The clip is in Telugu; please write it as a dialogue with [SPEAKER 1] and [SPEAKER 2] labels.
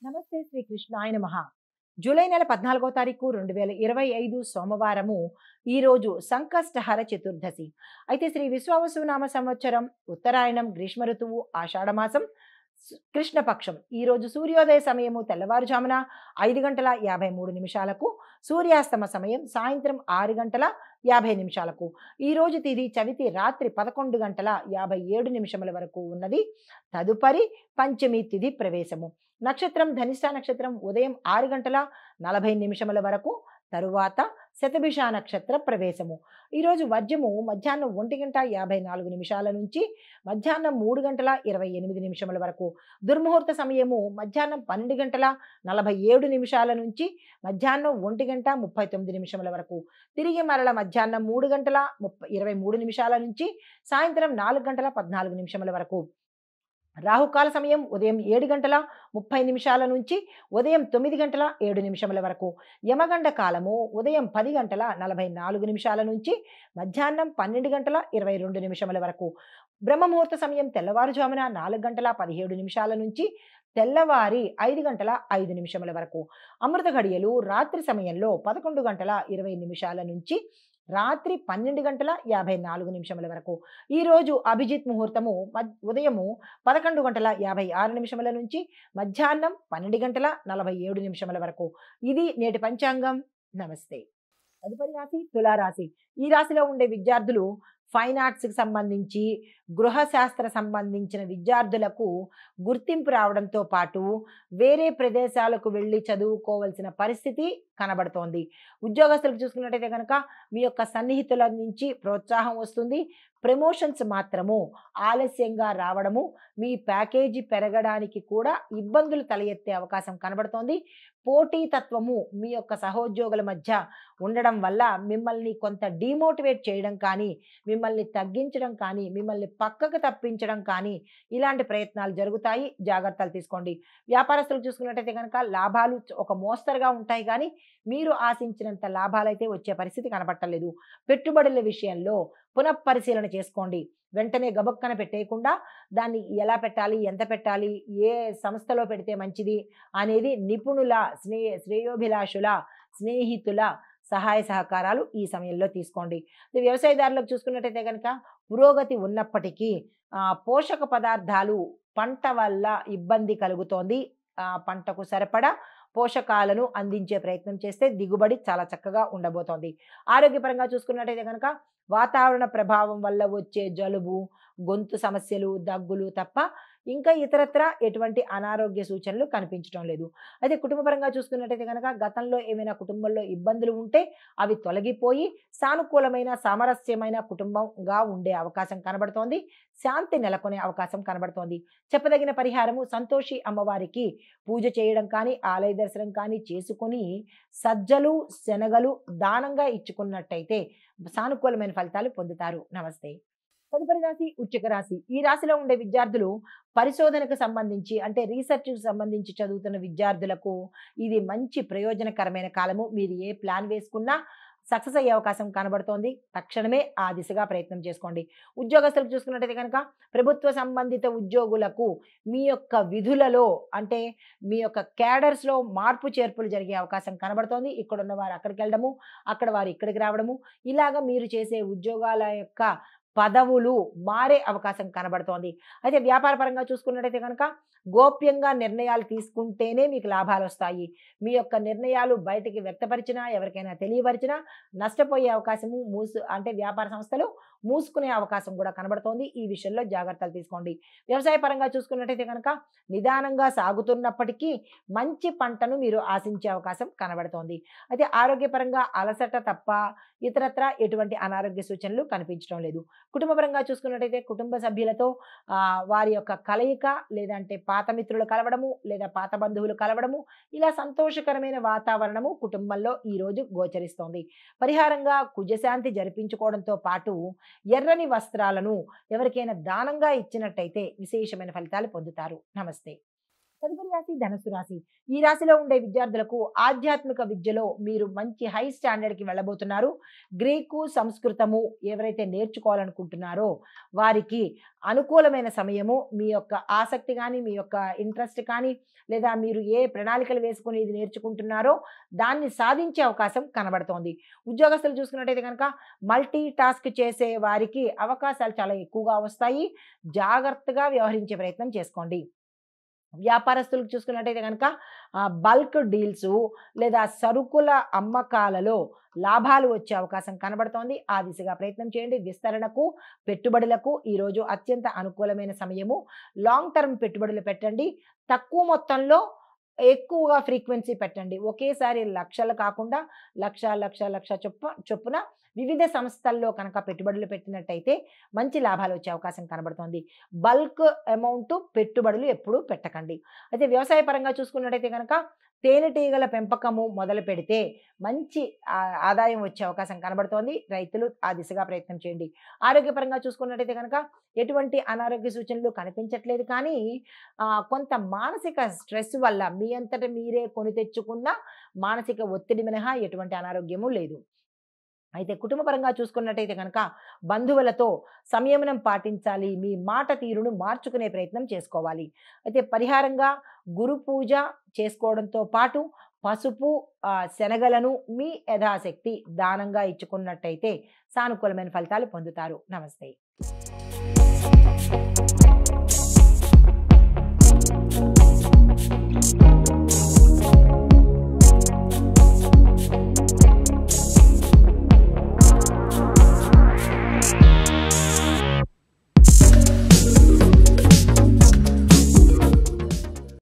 [SPEAKER 1] నమస్తే శ్రీ కృష్ణాయ నమః. జూలై నెల 14వ తారీఖు 2025 సోమవారము. ఈరోజు సంకష్టహర చతుర్దశి. అయితే శ్రీ విశ్వావసునామ సంవత్సరం ఉత్తరాయణం గ్రీష్మ ఋతువు ఆషాఢమాసం కృష్ణపక్షం. ఈరోజు సూర్యోదయ సమయము తెల్లవారుజామున 5 గంటల 53 నిమిషాలకు, సూర్యాస్తమ సమయం సాయంత్రం 6 గంటల 50 నిమిషాలకు. ఈరోజు తిథి చవితి రాత్రి 11 గంటల 57 నిమిషముల వరకు ఉన్నది. తదుపరి పంచమి తిథి ప్రవేశము. నక్షత్రం ధనిష్ట నక్షత్రం ఉదయం 6 గంటల 40 నిమిషముల వరకు, తరువాత శతభిష నక్షత్ర ప్రవేశము. ఈరోజు వర్జము మధ్యాహ్నం 1 గంట 54 నిమిషాల నుంచి మధ్యాహ్నం 3 గంటల 28 నిమిషముల వరకు. దుర్ముహూర్త సమయము మధ్యాహ్నం 12 గంటల 47 నిమిషాల నుంచి మధ్యాహ్నం 1 గంట 39 నిమిషముల వరకు. తిరిగి మరల మధ్యాహ్నం 3 గంటల 23 నిమిషాల నుంచి సాయంత్రం 4 గంటల 14 నిమిషముల వరకు. రాహుకాల సమయం ఉదయం 7 గంటల 30 నిమిషాల నుంచి ఉదయం 9 గంటల 7 నిమిషముల వరకు. యమగండ కాలము ఉదయం 10 గంటల 44 నిమిషాల నుంచి మధ్యాహ్నం 12 గంటల 22 నిమిషముల వరకు. బ్రహ్మముహూర్త సమయం తెల్లవారుజామున 4 గంటల 17 నిమిషాల నుంచి తెల్లవారి 5 గంటల 5 నిమిషముల వరకు. అమృత ఘడియలు రాత్రి సమయంలో 11 గంటల 20 నిమిషాల నుంచి రాత్రి 12 గంటల 54 నిమిషముల వరకు. ఈరోజు అభిజిత్ ముహూర్తము ఉదయము 11 గంటల 56 నిమిషముల నుంచి మధ్యాహ్నం 12 గంటల 47 నిమిషముల వరకు. ఇది నేటి పంచాంగం. నమస్తే. తదుపరి రాశి తులారాశి. ఈ రాశిలో ఉండే విద్యార్థులు ఫైన్ ఆర్ట్స్కి సంబంధించి, గృహశాస్త్ర సంబంధించిన విద్యార్థులకు గుర్తింపు రావడంతో పాటు వేరే ప్రదేశాలకు వెళ్ళి చదువుకోవాల్సిన పరిస్థితి కనబడుతోంది. ఉద్యోగస్తులకు చూసుకున్నట్టయితే కనుక మీ యొక్క సన్నిహితుల నుంచి ప్రోత్సాహం వస్తుంది. ప్రమోషన్స్ మాత్రము ఆలస్యంగా రావడము, మీ ప్యాకేజీ పెరగడానికి కూడా ఇబ్బందులు తల ఎత్తే అవకాశం కనబడుతోంది. పోటీతత్వము మీ యొక్క సహోద్యోగుల మధ్య ఉండడం వల్ల మిమ్మల్ని కొంత డిమోటివేట్ చేయడం కానీ, మిమ్మల్ని తగ్గించడం కానీ, మిమ్మల్ని పక్కకు తప్పించడం కానీ ఇలాంటి ప్రయత్నాలు జరుగుతాయి. జాగ్రత్తలు తీసుకోండి. వ్యాపారస్తులు చూసుకున్నట్టయితే కనుక లాభాలు ఒక మోస్తరుగా ఉంటాయి కానీ మీరు ఆశించినంత లాభాలైతే వచ్చే పరిస్థితి కనబట్టలేదు. పెట్టుబడుల విషయంలో పునఃపరిశీలన చేసుకోండి. వెంటనే గబక్కన పెట్టేయకుండా దాన్ని ఎలా పెట్టాలి, ఎంత పెట్టాలి, ఏ సంస్థలో పెడితే మంచిది అనేది నిపుణుల, శ్రేయోభిలాషుల, స్నేహితుల సహాయ సహకారాలు ఈ సమయంలో తీసుకోండి. వ్యవసాయదారులకు చూసుకున్నట్టయితే కనుక పురోగతి ఉన్నప్పటికీ పోషక పదార్థాలు పంట వల్ల ఇబ్బంది కలుగుతోంది. పంటకు సరిపడా పోషకాలను అందించే ప్రయత్నం చేస్తే దిగుబడి చాలా చక్కగా ఉండబోతోంది. ఆరోగ్యపరంగా చూసుకున్నట్టయితే కనుక వాతావరణ ప్రభావం వల్ల వచ్చే జలుబు, గొంతు సమస్యలు, దగ్గులు తప్ప ఇంకా ఇతరత్ర ఎటువంటి అనారోగ్య సూచనలు కనిపించడం లేదు. అయితే కుటుంబపరంగా చూసుకున్నట్టయితే కనుక గతంలో ఏమైనా కుటుంబంలో ఇబ్బందులు ఉంటే అవి తొలగిపోయి సానుకూలమైన, సామరస్యమైన కుటుంబంగా ఉండే అవకాశం కనబడుతోంది. శాంతి నెలకొనే అవకాశం కనబడుతోంది. చెప్పదగిన పరిహారము సంతోషి అమ్మవారికి పూజ చేయడం కానీ, ఆలయ దర్శనం కానీ చేసుకొని సజ్జలు, శనగలు దానంగా ఇచ్చుకున్నట్టయితే సానుకూలమైన ఫలితాలు పొందుతారు. నమస్తే. తదుపరి రాశి వృశ్చిక రాశి. ఈ రాశిలో ఉండే విద్యార్థులు పరిశోధనకు సంబంధించి, అంటే రీసెర్చ్కి సంబంధించి చదువుతున్న విద్యార్థులకు ఇది మంచి ప్రయోజనకరమైన కాలము. మీరు ఏ ప్లాన్ వేసుకున్నా సక్సెస్ అయ్యే అవకాశం కనబడుతోంది. తక్షణమే ఆ దిశగా ప్రయత్నం చేసుకోండి. ఉద్యోగస్తులకు చూసుకున్నట్టయితే కనుక ప్రభుత్వ సంబంధిత ఉద్యోగులకు మీ యొక్క విధులలో, అంటే మీ యొక్క క్యాడర్స్లో మార్పు చేర్పులు జరిగే అవకాశం కనబడుతోంది. ఇక్కడున్న వారు అక్కడికి వెళ్ళడము, అక్కడ వారు ఇక్కడికి రావడము, ఇలాగ మీరు చేసే ఉద్యోగాల యొక్క పదవులు మారే అవకాశం కనబడుతోంది. అయితే వ్యాపార పరంగా చూసుకున్నట్టయితే కనుక గోప్యంగా నిర్ణయాలు తీసుకుంటేనే మీకు లాభాలు వస్తాయి. మీ యొక్క నిర్ణయాలు బయటికి వ్యక్తపరిచినా, ఎవరికైనా తెలియపరిచినా నష్టపోయే అవకాశము, అంటే వ్యాపార సంస్థలు మూసుకునే అవకాశం కూడా కనబడుతోంది. ఈ విషయంలో జాగ్రత్తలు తీసుకోండి. వ్యవసాయ పరంగా చూసుకున్నట్టయితే కనుక నిదానంగా సాగుతున్నప్పటికీ మంచి పంటను మీరు ఆశించే అవకాశం కనబడుతోంది. అయితే ఆరోగ్యపరంగా అలసట తప్ప ఇతరత్ర ఎటువంటి అనారోగ్య సూచనలు కనిపించడం లేదు. కుటుంబపరంగా చూసుకున్నట్టయితే కుటుంబ సభ్యులతో వారి యొక్క కలయిక, లేదంటే పాత మిత్రులు కలవడము, లేదా పాత బంధువులు కలవడము, ఇలా సంతోషకరమైన వాతావరణము కుటుంబంలో ఈరోజు గోచరిస్తోంది. పరిహారంగా కుజశాంతి జరిపించుకోవడంతో పాటు ఎర్రని వస్త్రాలను ఎవరికైనా దానంగా ఇచ్చినట్టయితే విశేషమైన ఫలితాలు పొందుతారు. నమస్తే. తదుపరి రాశి ధనుసు రాశి. ఈ రాశిలో ఉండే విద్యార్థులకు ఆధ్యాత్మిక విద్యలో మీరు మంచి హై స్టాండర్డ్‌కి వెళ్ళబోతున్నారు. గ్రీకు, సంస్కృతము ఎవరైతే నేర్చుకోవాలనుకుంటున్నారో వారికి అనుకూలమైన సమయము. మీ యొక్క ఆసక్తి గాని, మీ యొక్క ఇంట్రెస్ట్ కానీ, లేదా మీరు ఏ ప్రణాళికలు వేసుకొని ఇది నేర్చుకుంటున్నారో దాన్ని సాధించే అవకాశం కనబడుతోంది. ఉద్యోగస్తులు చూసుకున్నట్టయితే గనక మల్టీ టాస్క్ చేసే వారికి అవకాశాలు చాలా ఎక్కువగా వస్తాయి. జాగ్రత్తగా వ్యవహరించే ప్రయత్నం చేసుకోండి. వ్యాపారస్తులకు చూసుకున్నట్టయితే గనక బల్క్ డీల్సు లేదా సరుకుల అమ్మకాలలో లాభాలు వచ్చే అవకాశం కనబడుతోంది. ఆ దిశగా ప్రయత్నం చేయండి. విస్తరణకు, పెట్టుబడులకు ఈరోజు అత్యంత అనుకూలమైన సమయము. లాంగ్ టర్మ్ పెట్టుబడులు పెట్టండి. తక్కువ మొత్తంలో ఎక్కువగా ఫ్రీక్వెన్సీ పెట్టండి. ఒకేసారి లక్షలు కాకుండా లక్ష చొప్పున వివిధ సంస్థల్లో కనుక పెట్టుబడులు పెట్టినట్టయితే మంచి లాభాలు వచ్చే అవకాశం కనబడుతోంది. బల్క్ అమౌంట్ పెట్టుబడులు ఎప్పుడూ పెట్టకండి. అయితే వ్యవసాయ పరంగా చూసుకున్నట్టయితే గనక తేనెటీగల పెంపకము మొదలు పెడితే మంచి ఆదాయం వచ్చే అవకాశం కనబడుతోంది. రైతులు ఆ దిశగా ప్రయత్నం చేయండి. ఆరోగ్యపరంగా చూసుకున్నట్టయితే గనక ఎటువంటి అనారోగ్య సూచనలు కనిపించట్లేదు కానీ కొంత మానసిక స్ట్రెస్ వల్ల మీ అంతట మీరే కొని తెచ్చుకున్న మానసిక ఒత్తిడి మినహా ఎటువంటి అనారోగ్యము లేదు. అయితే కుటుంబపరంగా చూసుకున్నట్టయితే కనుక బంధువులతో సంయమనం పాటించాలి. మీ మాట తీరును మార్చుకునే ప్రయత్నం చేసుకోవాలి. అయితే పరిహారంగా గురు పూజ చేసుకోవడంతో పాటు పసుపు, శనగలను మీ యథాశక్తి దానంగా ఇచ్చుకున్నట్టయితే సానుకూలమైన ఫలితాలు పొందుతారు. నమస్తే.